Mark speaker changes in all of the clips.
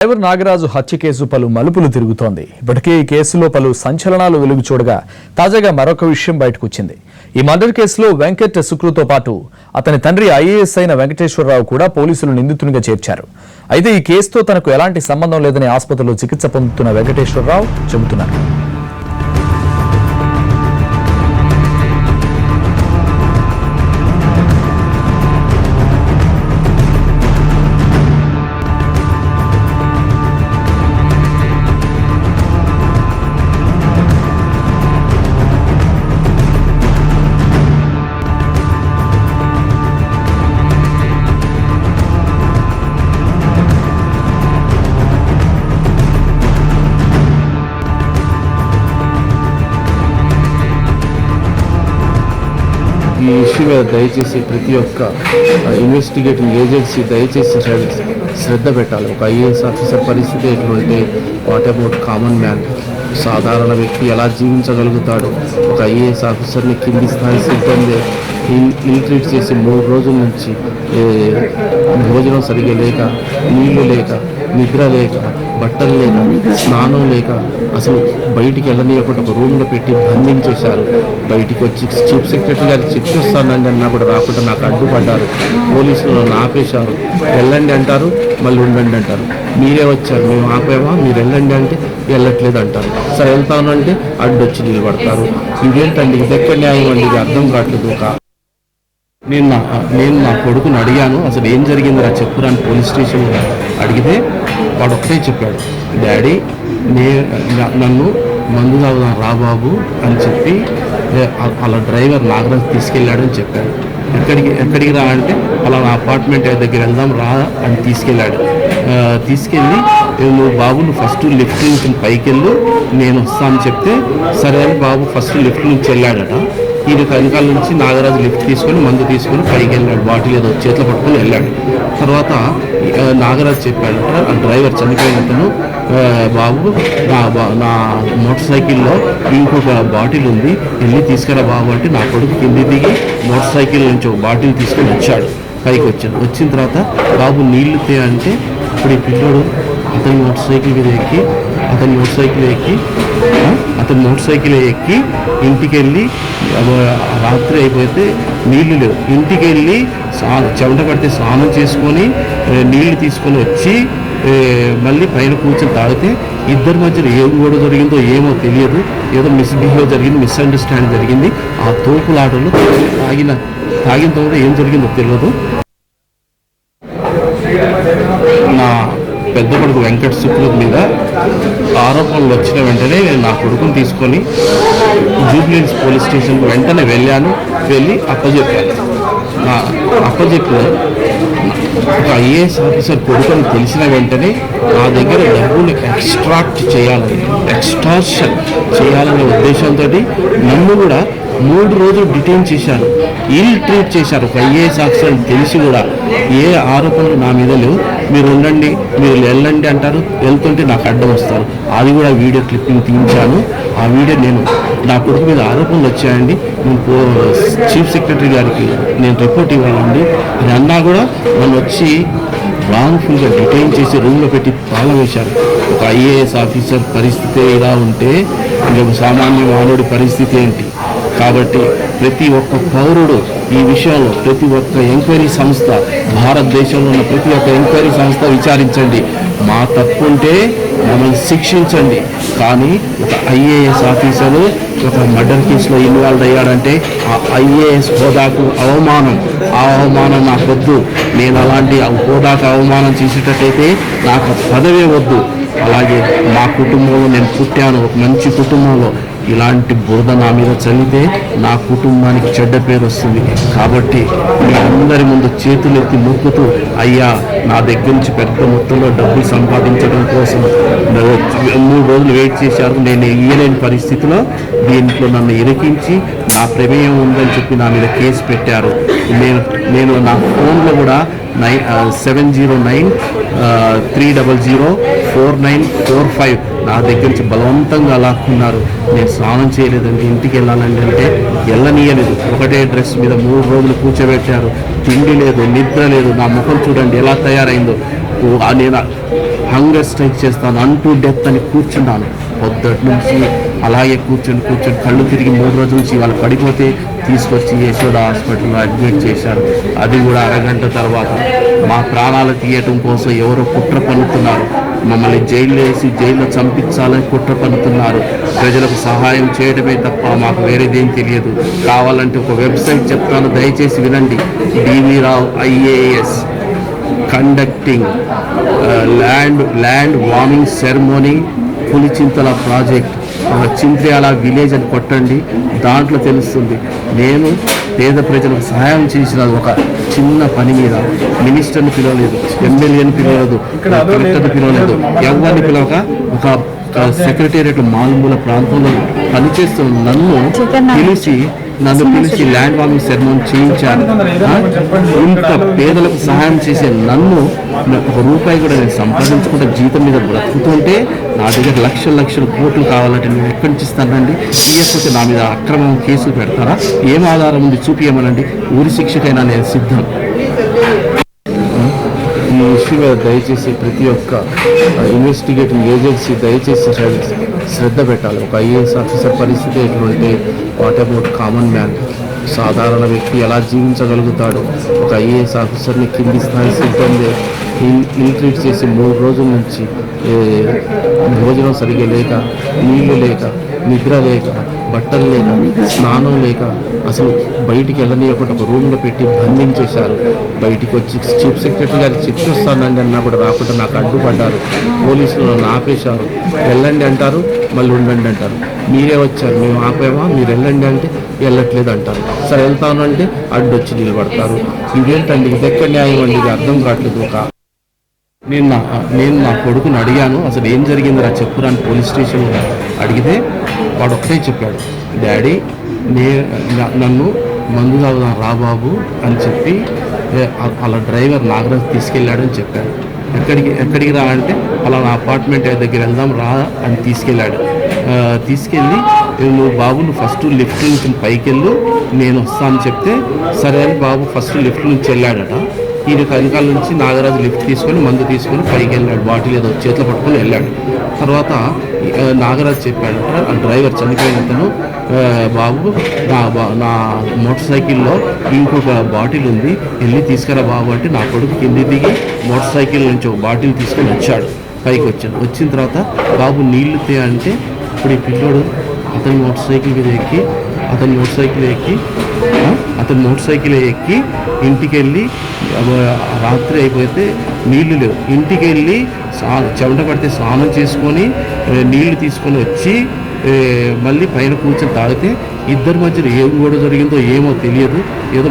Speaker 1: Driver Nagaraju హత్య case పలు మలుపులు తిరుగుతోంది. ఇప్పటికే ఈ కేసులో పలు సంచలనాలు వెలుగు చూడగా తాజాగా మరొక విషయం బయటకు వచ్చింది. ఈ మర్డర్ కేసులో వెంకట్ సుక్రుతో పాటు అతని తండ్రి ఐఏఎస్ అయిన వెంకటేశ్వరరావు కూడా పోలీసులు నిందితునిగా చేర్చారు. అయితే ఈ కేసుతో తనకు ఎలాంటి సంబంధం లేదని ఆసుపత్రిలో చికిత్స పొందుతున్న వెంకటేశ్వరరావు చెబుతున్నారు.
Speaker 2: ఈ ఇష్యూ మీద దయచేసి ప్రతి ఒక్క ఇన్వెస్టిగేటింగ్ ఏజెన్సీ దయచేసి శ్రద్ధ పెట్టాలి. ఒక ఐఏఎస్ ఆఫీసర్ పరిస్థితి ఎటువంటి, వాట్ అబౌట్ కామన్ మ్యాన్, సాధారణ వ్యక్తి ఎలా జీవించగలుగుతాడు? ఒక ఐఏఎస్ ఆఫీసర్ని కింది స్థాయి సిబ్బంది ఇల్ట్రీట్ చేసి 3 రోజుల నుంచి భోజనం సరిగ్గా లేక, నీళ్లు లేక, నిద్ర లేక, బట్టలు లేక, స్నానం లేక, అసలు బయటికి వెళ్ళనీయకుండా ఒక రూమ్లో పెట్టి బంధించేశారు. బయటికి వచ్చి చీఫ్ సెక్రటరీ గారికి చెక్ చేస్తానండి అన్నా కూడా రాకుండా నాకు అడ్డుపడ్డారు. పోలీసులు నన్ను ఆపేశారు. వెళ్ళండి అంటారు, మళ్ళీ ఉండండి అంటారు. మీరే వచ్చారు, మేము ఆపేమా, మీరు వెళ్ళండి అంటే వెళ్ళట్లేదు అంటారు. సరే వెళ్తాను అంటే అడ్డొచ్చి నిలబడతారు. ఇదేంటండి, ఇది ఎక్కడ న్యాయం అండి? ఇది అర్థం కావట్లేదు. నేను నా కొడుకుని అడిగాను, అసలు ఏం జరిగింది రా చెప్పురా అని పోలీస్ స్టేషన్లో అడిగితే వాడు ఒకటే చెప్పాడు, డాడీ నన్ను మందు తాగుదాం రా బాబు అని చెప్పి అలా డ్రైవర్ నాగరాజు తీసుకెళ్ళాడని చెప్పాడు. ఎక్కడికి రా అంటే అలా నా అపార్ట్మెంట్ దగ్గర వెళ్దాం రా అని తీసుకెళ్ళాడు. తీసుకెళ్ళి నువ్వు బాబు నువ్వు ఫస్ట్ లిఫ్ట్ నుంచి పైకి వెళ్ళు, నేను వస్తాను చెప్తే సరే అని బాబు ఫస్ట్ లిఫ్ట్ నుంచి వెళ్ళాడట. ఈయన వెనకాల నుంచి నాగరాజు లిఫ్ట్ తీసుకొని మందు తీసుకొని పైకి వెళ్ళాడు. బాటిల్ ఏదో చేతిలో పట్టుకొని వెళ్ళాడు. తర్వాత నాగరాజు చెప్పాడట, ఆ డ్రైవర్ చనిపోయినట్టును, బాబు నా మోటార్ సైకిల్లో ఇంకొక బాటిల్ ఉంది, వెళ్ళి తీసుకురా బాబు అంటే నా కొడుకు కింది దిగి మోటార్ సైకిల్ నుంచి ఒక బాటిల్ తీసుకొని వచ్చాడు. పైకి వచ్చిన తర్వాత బాబు నీళ్లు తే అంటే ఇప్పుడు ఈ పిల్లోడు అతని మోటార్ సైకిల్ ఎక్కి ఇంటికి వెళ్ళి రాత్రి అయిపోతే నీళ్లు లేవు, ఇంటికి వెళ్ళి చెమట పడితే స్నానం చేసుకొని నీళ్లు తీసుకొని వచ్చి మళ్ళీ పైన కూర్చొని తాగితే ఇద్దరి మధ్యలో ఏం గొడవ జరిగిందో ఏమో తెలియదు. ఏదో మిస్బిహేవ్ జరిగింది, మిస్అండర్స్టాండింగ్ జరిగింది. ఆ తోపులాటలు తాగిన తర్వాత ఏం జరిగిందో తెలియదు. నా పెద్ద కొడుకు వెంకట్ సుక్రు మీద ఆరోపణలు వచ్చిన వెంటనే నేను నా కొడుకుని తీసుకొని జూబ్లీహిల్స్ పోలీస్ స్టేషన్కి వెంటనే వెళ్ళి అప్పచెప్పాను. ఒక ఐఏఎస్ ఆఫీసర్ కొడుకుని తెలిసిన వెంటనే నా దగ్గర డబ్బులు ఎక్స్టార్షన్ చేయాలనే ఉద్దేశంతో నన్ను కూడా 3 రోజులు డిటైన్ చేశారు, ఇల్ ట్రీట్ చేశారు. ఒక ఐఏఎస్ ఆఫీసర్ తెలిసి కూడా ఏ ఆరోపణలు నా మీద లేవు, మీరు ఉండండి, మీరు వెళ్ళండి అంటారు, వెళ్తుంటే నాకు అడ్డం వస్తారు. అది కూడా వీడియో క్లిప్పింగ్ తీయించాను. ఆ వీడియో నా కొడుకు మీద ఆరోపణలు వచ్చాయండి, నేను చీఫ్ సెక్రటరీ గారికి నేను రిపోర్ట్ ఇవ్వాలండి అని అన్నా కూడా నన్ను వచ్చి రాంగ్ఫుల్గా డిటైన్ చేసి రూమ్లో పెట్టి తాళం వేశారు. ఒక ఐఏఎస్ ఆఫీసర్ పరిస్థితి ఇలా ఉంటే ఇంకొక సామాన్య మానవుడి పరిస్థితి ఏంటి? కాబట్టి ప్రతి ఒక్క పౌరుడు ఈ విషయంలో, ప్రతి ఒక్క ఎంక్వైరీ సంస్థ, భారతదేశంలో ఉన్న ప్రతి ఒక్క ఎంక్వైరీ సంస్థ విచారించండి. మా తప్పు ఉంటే మమ్మల్ని శిక్షించండి. కానీ ఒక ఐఏఎస్ ఆఫీసరు ఒక మర్డర్ కేసులో ఇన్వాల్వ్ అయ్యాడంటే ఆ ఐఏఎస్ హోదాకు అవమానం. ఆ అవమానం నాకొద్దు. నేను అలాంటి హోదాకు అవమానం చేసేటట్టయితే నాకు పదవే వద్దు. అలాగే మా కుటుంబంలో నేను పుట్టాను, ఒక మంచి కుటుంబంలో. ఇలాంటి బురద నా మీద చల్లితే నా కుటుంబానికి చెడ్డ పేరు వస్తుంది. కాబట్టి మీ అందరి ముందు చేతులెత్తి మొక్కుతూ, అయ్యా నా దగ్గర నుంచి పెద్ద మొత్తంలో డబ్బులు సంపాదించడం కోసం 3 రోజులు వెయిట్ చేశారు. నేను ఇయ్యలేని పరిస్థితిలో దీంట్లో నన్ను ఇరికించి నా ప్రమేయం ఉందని చెప్పి నా మీద కేసు పెట్టారు. నేను నా ఫోన్లో కూడా 709-300-4945 నా దగ్గర నుంచి బలవంతంగా లాక్కున్నారు. నేను స్నానం చేయలేదండి, ఇంటికి వెళ్ళాలండి అంటే వెళ్ళనీయలేదు. ఒకటే డ్రెస్ మీద 3 రోజులు కూర్చోబెట్టారు. తిండి లేదు, నిద్ర లేదు. నా ముఖం చూడండి ఎలా తయారైందో. నేను హంగర్ స్ట్రైక్ చేస్తాను అంటూ డెత్ అని కూర్చున్నాను. పొద్దుటి నుంచి అలాగే కూర్చొని కళ్ళు తిరిగి 3 రోజుల నుంచి వాళ్ళు పడిపోతే తీసుకొచ్చి యశోద హాస్పిటల్లో అడ్మిట్ చేశారు. అది కూడా అరగంట తర్వాత మా ప్రాణాలు తీయటం కోసం ఎవరో కుట్ర పన్నుతున్నారు. మమ్మల్ని జైల్లో వేసి జైల్లో చంపించాలని కుట్ర పన్నుతున్నారు. ప్రజలకు సహాయం చేయడమే తప్ప మాకు వేరేదేం తెలియదు. కావాలంటే ఒక వెబ్సైట్ చెప్తాను, దయచేసి వినండి. DV Rao IAS conducting land warming ceremony Pulichintala project Chintyala village అని కొట్టండి, దాంట్లో తెలుస్తుంది. నేను పేద ప్రజలకు సహాయం చేసిన ఒక చిన్న పని మీద మినిస్టర్ని పిలవలేదు, ఎమ్మెల్యేని పిలవలేదు, కలెక్టర్ని పిలవలేదు, ఎవరిని పిలవక ఒక సెక్రటేరియట్ మాల్మూల ప్రాంతంలో పనిచేస్తున్న నన్ను పిలిచి ల్యాండ్ వార్మింగ్ సెరమోనీ చేయించాను. ఇంత పేదలకు సహాయం చేసే నన్ను ₹1 కూడా నేను సంపాదించుకుంటే జీతం మీద బ్రతుకుతుంటే నా దగ్గర లక్షల కోట్లు కావాలంటే నేను ఎక్కడి నుంచి ఇస్తానండి? ఇవ్వకపోతే నా మీద అక్రమం కేసులు పెడతారా? ఏం ఆధారం ఉంది చూపించమనండి. ఊరి శిక్షకైనా నేను సిద్ధం. ఈ ఇష్యూ మీద దయచేసి ప్రతి ఒక్క ఇన్వెస్టిగేటింగ్ ఏజెన్సీ దయచేసి శ్రద్ధ పెట్టాలి. ఒక IAS ఆఫీసర్ పరిస్థితి ఎట్లుంటే వాట్ అబౌట్ కామన్ మ్యాన్, సాధారణ వ్యక్తి ఎలా జీవించగలుగుతాడు? ఒక IAS ఆఫీసర్ని కింది స్థాయి సిబ్బంది ఇల్ట్రీట్ చేసి 3 రోజుల నుంచి భోజనం సరిగ్గా లేక, నీళ్లు లేక, నిద్ర లేక, బట్టలు లేక, స్నానం లేక, అసలు బయటికి వెళ్ళనీయకుండా ఒక రూమ్లో పెట్టి బంధించేశారు. బయటికి వచ్చి చీఫ్ సెక్రటరీ గారికి చెప్పి వస్తానండి అన్నా కూడా రాకుండా నాకు అడ్డుపడ్డారు. పోలీసులు నన్ను ఆపేశారు. వెళ్ళండి అంటారు, మళ్ళీ ఉండండి అంటారు. మీరే వచ్చారు, మేము ఆపేమా, మీరు వెళ్ళండి అంటే వెళ్ళట్లేదు అంటారు. సరే వెళ్తాను అంటే అడ్డొచ్చి నిలబడతారు. ఇదేంటండి, ఇది ఎక్కడ న్యాయం అండి? ఇది అర్థం కావట్లేదు. నేను నా కొడుకుని అడిగాను, అసలు ఏం జరిగింది రా చెప్పురా అని పోలీస్ స్టేషన్లో అడిగితే వాడు ఒకటే చెప్పాడు, డాడీ నన్ను మందు తాగుదాం రా బాబు అని చెప్పి అలా డ్రైవర్ నాగరాజు తీసుకెళ్ళాడని చెప్పాడు. ఎక్కడికి రా అంటే అలా నా అపార్ట్మెంట్ దగ్గర వెళ్దాం రా అని తీసుకెళ్ళాడు. తీసుకెళ్ళి నువ్వు ఫస్ట్ లిఫ్ట్ నుంచి పైకి వెళ్ళు, నేను వస్తాను చెప్తే సరే అని బాబు ఫస్ట్ లిఫ్ట్ నుంచి వెళ్ళాడట. ఈయన వెనకాల నుంచి నాగరాజు లిఫ్ట్ తీసుకొని మందు తీసుకొని పైకి వెళ్ళాడు. బాటిల్ ఏదో చేతిలో పట్టుకొని వెళ్ళాడు. తర్వాత నాగరాజు చెప్పాడట, ఆ డ్రైవర్ చనిపోయినతను, బాబు నా మోటార్ సైకిల్లో ఇంకొక బాటిల్ ఉంది, వెళ్ళి తీసుకురా బాబు అంటే నా కొడుకు కింది దిగి మోటార్ సైకిల్ నుంచి ఒక బాటిల్ తీసుకొని వచ్చాడు. పైకి వచ్చిన తర్వాత బాబు నీళ్లు తే అంటే ఇప్పుడు ఈ పిల్లోడు అతని మోటార్ సైకిల్ ఎక్కి ఇంటికి వెళ్ళి రాత్రి అయిపోతే నీళ్లు లేవు, ఇంటికి వెళ్ళి చెమట పడితే స్నానం చేసుకొని నీళ్లు తీసుకొని వచ్చి మళ్ళీ పైన కూర్చొని తాగితే ఇద్దరి మధ్యలో ఏం గొడవ జరిగిందో ఏమో తెలియదు. ఏదో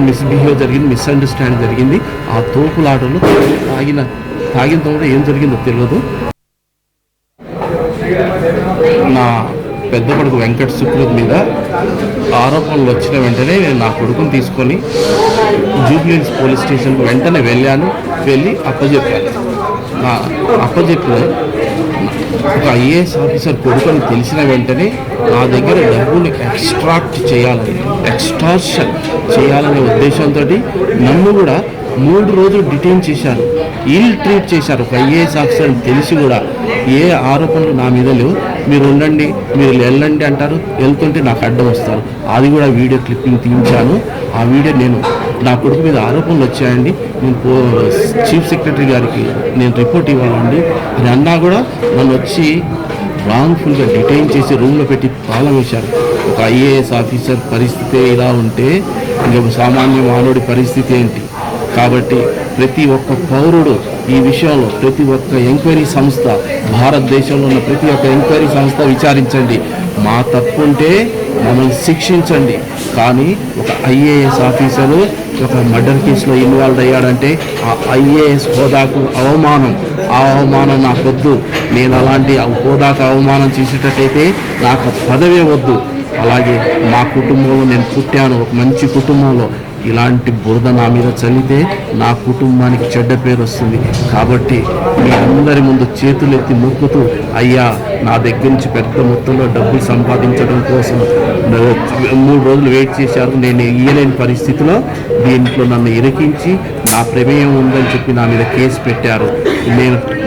Speaker 2: మిస్అండర్స్టాండింగ్ జరిగింది. ఆ తోపులాటలో తాగిన తర్వాత ఏం జరిగిందో తెలియదు. నా పెద్ద కొడుకు వెంకట సుకృత్ మీద ఆరోపణలు వచ్చిన వెంటనే నేను నా కొడుకుని తీసుకొని జూబ్లీహిల్స్ పోలీస్ స్టేషన్కి వెంటనే వెళ్ళి అప్పచెప్పాను. అప్పచెప్పిన ఒక IAS ఆఫీసర్ కొడుకుని తెలిసిన వెంటనే నా దగ్గర డబ్బులు ఎక్స్టార్షన్ చేయాలనే ఉద్దేశంతో నన్ను కూడా 3 రోజులు డిటైన్ చేశారు, ఇల్ ట్రీట్ చేశారు. ఒక IAS ఆఫీసర్ తెలిసి కూడా ఏ ఆరోపణలు నా మీద లేవు, మీరు ఉండండి, మీరు వెళ్ళండి అంటారు, వెళ్తుంటే నాకు అడ్డం వస్తారు. అది కూడా వీడియో క్లిప్పింగ్ తీయించాను. ఆ వీడియో నా కొడుకు మీద ఆరోపణలు వచ్చాయండి, నేను చీఫ్ సెక్రటరీ గారికి నేను రిపోర్ట్ ఇవ్వాలండి అని అన్నా కూడా నన్ను వచ్చి రాంగ్ఫుల్గా డిటైన్ చేసి రూమ్లో పెట్టి తాళం వేశారు. ఒక IAS ఆఫీసర్ పరిస్థితి ఇలా ఉంటే ఇంకా సామాన్య మానవుడి పరిస్థితి ఏంటి? కాబట్టి ప్రతి ఒక్క పౌరుడు ఈ విషయంలో, ప్రతి ఒక్క ఎంక్వైరీ సంస్థ, భారతదేశంలో ఉన్న ప్రతి ఒక్క ఎంక్వైరీ సంస్థ విచారించండి. మా తప్పు ఉంటే మమ్మల్ని శిక్షించండి. కానీ ఒక IAS ఆఫీసరు ఒక మర్డర్ కేసులో ఇన్వాల్వ్ అయ్యాడంటే ఆ IAS హోదాకు అవమానం. ఆ అవమానం నాకొద్దు. నేను అలాంటి హోదాకు అవమానం చేసేటట్టయితే నాకు పదవే వద్దు. అలాగే మా కుటుంబంలో నేను పుట్టాను, ఒక మంచి కుటుంబంలో. ఇలాంటి బురద నా మీద చల్లితే నా కుటుంబానికి చెడ్డ పేరు వస్తుంది. కాబట్టి మీ అందరి ముందు చేతులెత్తి మొక్కుతూ, అయ్యా నా దగ్గర నుంచి పెద్ద మొత్తంలో డబ్బులు సంపాదించడం కోసం 3 రోజులు వెయిట్ చేశారు, నేను ఇయ్యలేని పరిస్థితిలో దీంట్లో నన్ను ఇరికించి నా నా ప్రమేయం ఉందని చెప్పి నా మీద కేసు పెట్టారు.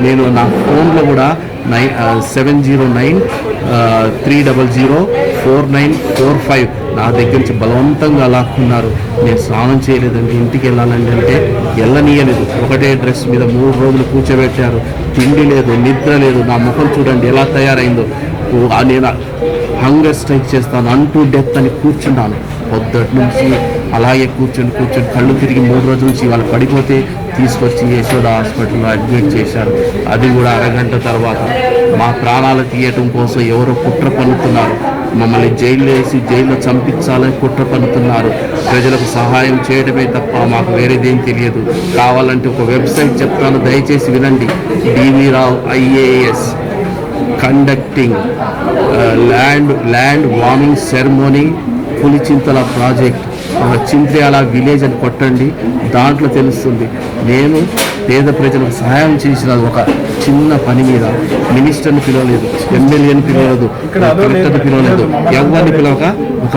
Speaker 2: నేను నా ఫోన్లో కూడా 709-300-4945 నా దగ్గర నుంచి బలవంతంగా లాక్కున్నారు. నేను స్నానం చేయలేదండి, ఇంటికి వెళ్ళాలండి అంటే వెళ్ళనీయలేదు. ఒకటే డ్రెస్ మీద 3 రోజులు కూర్చోబెట్టారు. తిండి లేదు, నిద్ర లేదు. నా ముఖం చూడండి ఎలా తయారైందో. నేను హంగర్ స్ట్రైక్ చేస్తాను అంటూ డెత్ అని కూర్చున్నాను. పొద్దుటి నుంచి అలాగే కూర్చొని కళ్ళు తిరిగి 3 రోజుల నుంచి వాళ్ళు పడిపోతే తీసుకొచ్చి యశోద హాస్పిటల్లో అడ్మిట్ చేశారు. అది కూడా అరగంట తర్వాత మా ప్రాణాలు తీయటం కోసం ఎవరో కుట్ర పన్నుతున్నారు. మమ్మల్ని జైల్లో చంపించాలని కుట్ర పన్నుతున్నారు. ప్రజలకు సహాయం చేయడమే తప్ప మాకు వేరేదేం తెలియదు. కావాలంటే ఒక వెబ్సైట్ చెప్తాను, దయచేసి వినండి. DV Rao IAS conducting land warming ceremony Pulichintala project Chintryala village అని కొట్టండి, దాంట్లో తెలుస్తుంది. నేను పేద ప్రజలకు సహాయం చేసిన ఒక చిన్న పని మీద మినిస్టర్ని పిలవలేదు, ఎమ్మెల్యేని పిలవలేదు, కలెక్టర్ని పిలవలేదు, ఎవరిని పిలవక ఒక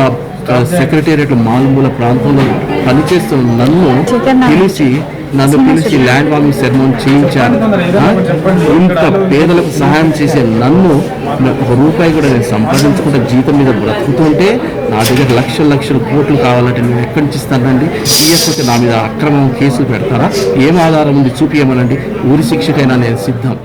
Speaker 2: సెక్రటేరియట్ మాల్మూల ప్రాంతంలో పనిచేస్తున్న నన్ను పిలిచి ల్యాండ్ వార్మింగ్ సెరమోనీ చేయించారు. ఇంత పేదలకు సహాయం చేసే నన్ను ₹1 కూడా నేను సంపాదించుకుంటే జీతం మీద బ్రతుకుతుంటే నా దగ్గర లక్షల కోట్లు కావాలంటే నేను ఎక్కడి నుంచి ఇస్తానండి? ఇయ్యకపోతే నా మీద అక్రమం కేసులు పెడతారా? ఏం ఆధారం ఉంది చూపించమనండి. ఊరి శిక్షకైనా నేను సిద్ధం.